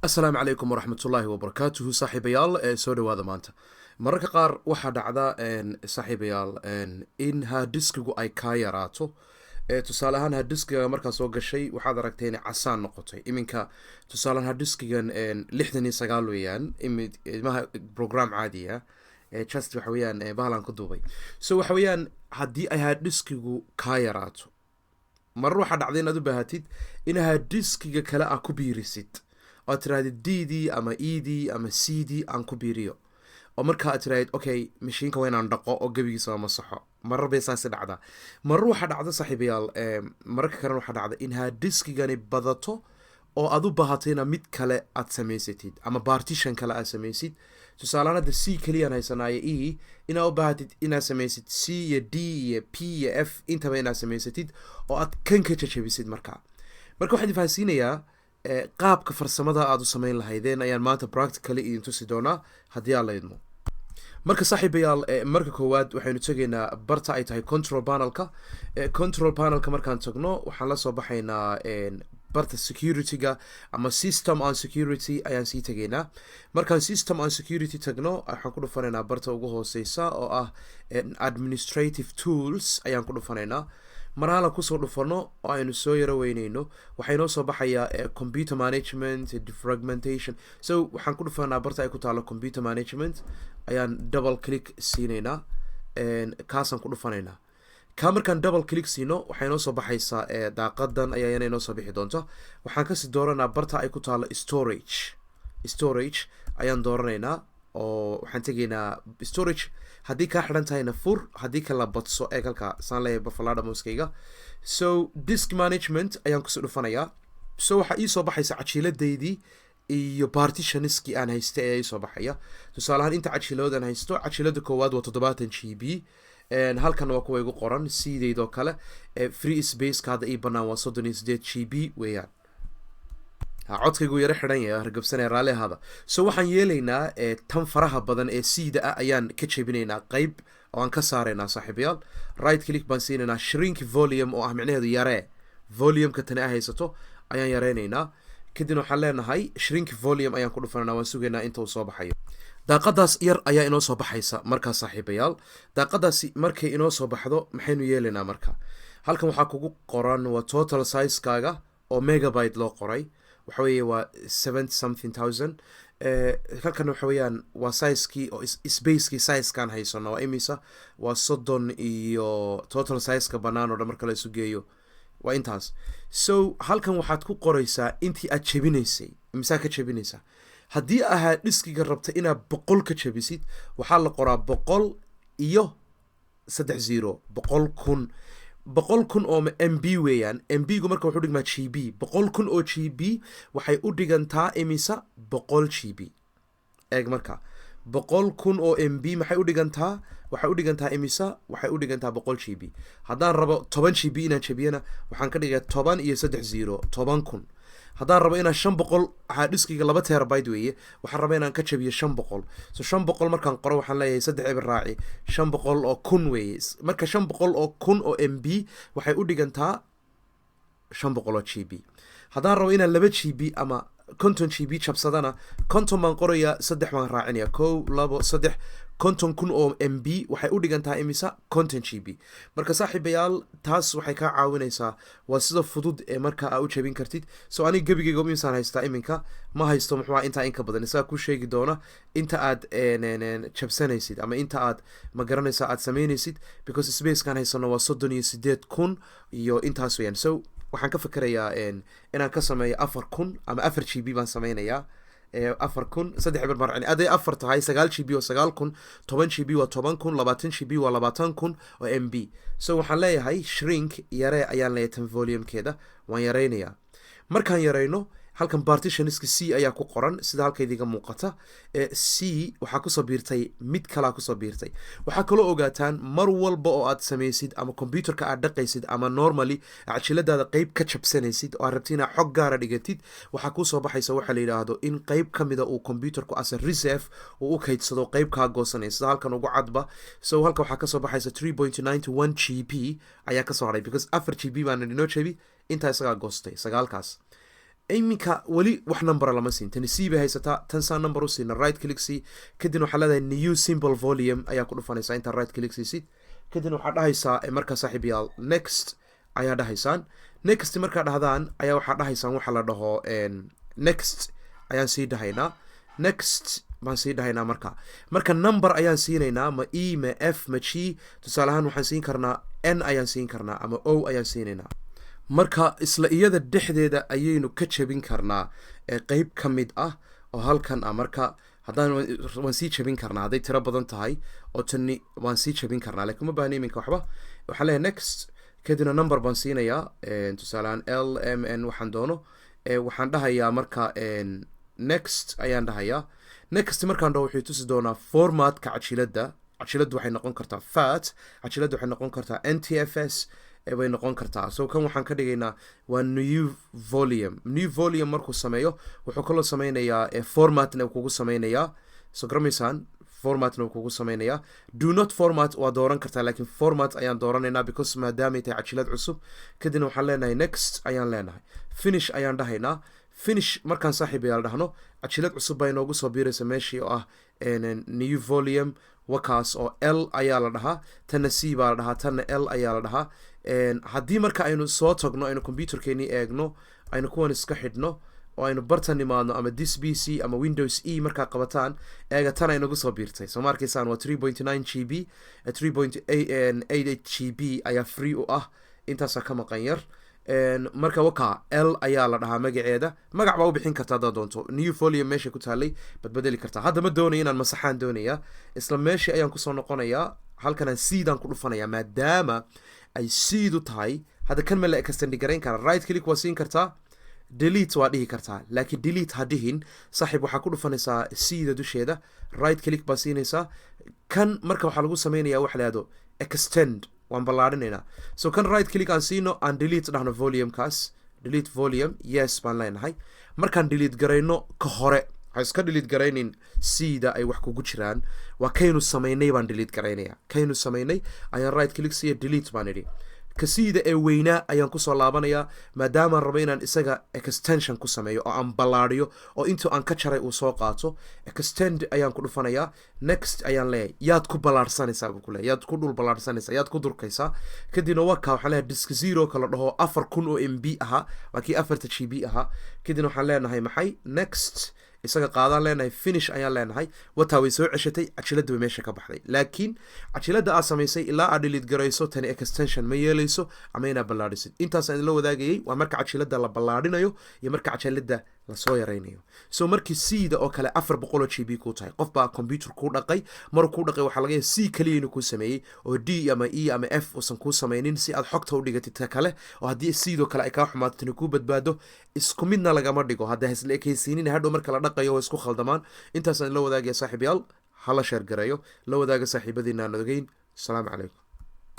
asalaamu calaykum waraxmatullaahi wabarakaatuhu saaxiibayaal soo dhawaada maanta mararka qaar waxaa dhacda saaxiibayaal in haadiskigu ay kaa yaraato tusaale ahaan haadiskiga markaa soo gashay waxaad aragtay inay casaan noqotay iminka tusaalehaan haadiskigan 69 weeyaan imaha program caadiya just waxa weeyaan bahlan ku duubay so waxa weeyaan haddii ay haadiskigu kaa yaraato marar waxaa dhacday inaad u baahatid in haadiskiga kale aa ku biirisid oo tirahdid d-dii ama e-dii ama c-dii aan ku biiriyo oo markaa aad tirahdid okay mashiinka waa inaan dhaqo oo gebigiisa masaxo marar bay saasi dhacdaa marar waxaa dhacda saaxiibayaal mararka kalena waxaa dhacda in haadiskigani badato oo aad u baahatayna mid kale aad samaysatid ama partition kale aad samaysid tusaalehaan hadda c keliyaan haysanaayo e inaad u baahatid inaad samaysid c iyo d iyo p iyo f intaba inaad samaysatid oo aad kan ka jajabisid markaa waxaan ifahansiinayaa qaabka farsamada aad u samayn lahaydeen ayaan maanta practically idin tusi doonaa haddii aan la idmo marka saaxiibayaal marka koowaad waxaynu tegaynaa barta ay tahay control panelka markaan tagno waxaan la soo baxaynaa barta security-ga ama system on security ayaan sii tegaynaa markaan system on security tagno waxaan ku dhufanaynaa barta ugu hooseysa oo ah administrative tools ayaan ku dhufanaynaa marhala kusoo dhufano oo aynu soo yaro weyneyno waxaa inoo soo baxayaa computer management defragmentation so waxaan ku dhufanaa barta ay ku taalo computer management ayaan double click siinaynaa kaasaan ku dhufanaynaa kaa markaan double click siino waxay inoo soo baxaysaa daaqadan ayaa yana inoo soo bixi doonta waxaan kasii dooranaa barta ay ku taalo storage ayaan dooranaynaa oo waxaan tegaynaa storage haddii kaa xidhan tahayna fur haddii kala badso ee kalka saan leeyahay bafalaadha mouskayga so disk management ayaan kusoo dhufanayaa so waxaa ii soo baxaysa cajiiladaydii iyo partitioniskii aan haystay ayaa ii soo baxaya tusaaleahaan inta cajiiladood aan haysto cajiilada koowaad waa 70 g b halkan waa kuwa igu qoran sideydoo kale free spaceka hadda ii banaan waa 38 g b weeyaan codkaygu yaro xidhan yahay hargabsanaya raalli ahaada so waxaan yeelaynaa tan faraha badan ee siida ah ayaan ka jebinaynaa qayb oo aan ka saaraynaa saaxiibayaal right click baan siinaynaa shrink volume oo ah micnaheedu yaree volumeka tani a haysato ayaan yareynaynaa kadibna waxaan leenahay shrink volume ayaan ku dhufananaa waan sugaynaa inta uu soo baxayo daaqadaas yar ayaa inoo soo baxaysa markaa saaxiibayaal daaqadaasi markay inoo soo baxdo maxaynu yeelaynaa marka halkan waxaa kugu qoran waa total sizekaaga oo megabyte loo qoray waxa weeye waa 70,000 halkan waxa weeyaan waa sizekii oo spacekii sizekaan haysano waa imisa waa 30 iyo total sizeka banaan oo dhan marka la isu geeyo waa intaas so halkan waxaad ku qoraysaa intii aad jebinaysay imisaa ka jebinaysaa haddii ahaa dhiskiga rabta inaad 100 ka jebisid waxaa la qoraa 100 iyo 30 100,000 oo mb weeyaan mb-gu marka wuxuu dhigmaa g b 100,000 oo g b waxay u dhigantaa imisa 100 g b eeg marka 100,000 oo mb maxay u dhigantaa waxay u dhigantaa imisa waxay u dhigantaa 100 g b haddaan rabo 10 g b inaan jebiyana waxaan ka dhigaa 10 iyo 30 10,000 haddaan rabo inaan 500 waxaa dhiskiga 2 terabyte weeye waxaan rabaa inaan ka jabiyo 500 so 500 markaan qoro waxaan leeyahay 3 eber raaci 500 oo kun weeye marka 500 oo kun oo mb waxay u dhigantaa 500 oo g b haddaan rabo inaan 2 g b ama 50 g b jabsadana 50 baan qorayaa 3 baan raacinaya 1 2 3 50,000 oo mb waxay u dhigantaa imisa 50 g b marka saaxiibayaal taas waxay kaa caawinaysaa waa sida fudud ee markaa aa u jebin kartid so aniga gebigayga imisaan haystaa iminka ma haysto muxuu intaa inka badan isaga ku sheegi doona inta aad jabsanaysid ama inta aad ma garanaysaa aad samaynaysid because spacekaan haysano waa 38,000 iyo intaas weeyaan so waxaan ka fikirayaa inaan ka sameeyo 4,000 ama 4 g b baan sameynayaa 4,000 3 eber marcin aday 4 tahay 9 g b oo 9,000 10 g b waa 10,000 20 g b waa 20,000 oo mb so waxaan leeyahay shrink yaree ayaan leeyahay tan volumekeeda waan yareynayaa markaan yareyno halkan partitioniska c ayaa ku qoran sida halkaydiga muuqata c waxaa kusoo biirtay mid kalaa kusoo biirtay waxaa kaloo ogaataan mar walba oo aad samaysid ama computerka aad dhaqaysid ama normally cajiladaada qeyb ka jabsanaysid oo aad rabti inaad xog gaara dhigatid waxaa kusoo baxaysa waxaa la yidhaahdo in qeyb ka mida uu computerku as a reserve uu u kaydsado qeyb kaa goosanaya sida halkan ugu cadba so halka waxaa kasoo baxaysa 3.91 g b ayaa kasoo hadhay because 4 g b baana inoo jebi intaa isagaa goostay sagaalkaas iminka weli wax number lama siin tani c bay haysataa tan saa number u siina right click c kadibna waxaa leedahay new symbol volume ayaa ku dhufanaysaa intaa right click siisid kadibna waxaa dhahaysaa markaa saaxiibayaal next ayaa dhahaysaan next markaa dhahdaan ayaa waxaa dhahaysaan waxa la dhaho next ayaan sii dhahaynaa next baan sii dhahaynaa marka number ayaan siinaynaa ma e ma f ma g tusaale ahaan waxaan siin karnaa n ayaan siin karnaa ama o ayaan siinaynaa marka isla iyada dhexdeeda ayaynu ka jabin karnaa qeyb ka mid ah oo halkan ah marka haddaan waan sii jabin karnaa hadday tiro badan tahay oo tani waan sii jabin karnaa laakiin ma baahna iminka waxba waxaan leeyahay next kadibna number baan siinayaa tusaale ahaan l m n waxaan doono waxaan dhahayaa marka next ayaan dhahayaa next markaan dhaho wuxuu tusi doonaa formatka cajiladda waxay noqon kartaa fat cajiladda waxay noqon kartaa ntfs bay noqon kartaa so kan waxaan ka dhigaynaa waa new volume markuu sameeyo wuxuu kaloo sameynayaa formatna kugu sameynayaa so garamaysaan formatna kugu sameynayaa do not format waa dooran kartaa laakiin format ayaan dooranaynaa because maadaamay tahay cajilad cusub kadibna waxaan leenahay next ayaan leenahay finish ayaan dhahaynaa finish markaan saaxiibayaal dhahno cajilad cusub baa inoogu soo biiraysa meeshii oo ah new volume wakaas oo l ayaa la dhahaa tanna c baa la dhahaa tanna l ayaa la dhahaa haddii marka aynu soo tagno aynu computerkeenii eegno aynu kuwan iska xidhno oo aynu bartan nimaadno ama this b c ama windows e markaa qabataan eega tan ay nagu soo biirtay soo ma arkaysaan waa 3.9 g b 3.88 g b ayaa free u ah intaasaa ka maqan yar marka waka l ayaa la dhahaa magaceeda magac baa u bixin karta haddaad doonto new volume meesha ku taalay badbedeli kartaa hadda ma doonayo inaan masaxaan doonayaa isla meeshii ayaan kusoo noqonayaa halkanaan seedaan ku dhufanayaa maadaama ay seed u tahay hadda kan ma la extend garayn kara right click waa siin kartaa delete waa dhihi kartaa laakiin delete ha dhihin saaxiib waxaa ku dhufanaysaa seeda dusheeda right click baa siinaysaa kan marka waxaa lagu sameynayaa wax la yihahdo extend waan ballaarinaynaa so kan right click aan siino aan delete dhahno volumekaas delete volume yes baan leenahay markaan delete garayno ka hore waxay iska delete garaynin sida ay wax kugu jiraan waa kaynu samaynay baan delete garaynaya kaynu samaynay ayaan right click siiya delete baan idhi kasiida ee weynaa ayaan kusoo laabanayaa maadaamaan rabo inaan isaga extension ku sameeyo oo aan ballaadhiyo oo intuu aan ka jaray uu soo qaato extend ayaan ku dhufanayaa next ayaan leeyahay yaad ku ballaadhsanaysaa buu ku leeyahay yaad ku dhul ballaadhsanaysaa yaad ku durkaysaa kadibna waka waxaan leeyahay disk zero kala dhaho 4,000 oo mb ahaa waa kii 4 gb ahaa kadibna waxaan leenahay maxay next isaga qaadaan leenahay finish ayaan leenahay wataa way soo ceshatay cajiladda way meesha ka baxday laakiin cajiladda aad samaysay ilaa aad delete garayso tani extension ma yeelayso ama inaad ballaadhisid intaasaan idinla wadaagayay waa marka cajiladda la ballaadhinayo iyo marka cajiladda lasoo yaraynayo so markii cda oo kale 400 gb ku tahay qof baa computer ku dhaqay maruu ku dhaqay waxaa laga yahay c kaliya inuu ku sameeyey oo d ama e ama f uusan ku samaynin si aad xogta u dhigatid ta kale oo haddii cdo kale ay kaa xumaato tani ku badbaado isku midna lagama dhigo hadda hasla ekaysiinin hadhow marka la dhaqayo waa isku khaldamaan intaasaan la wadaagaya saaxiibayaal hala sheer gareeyo la wadaaga saaxiibadiina aan ogeyn asalaamu calaykum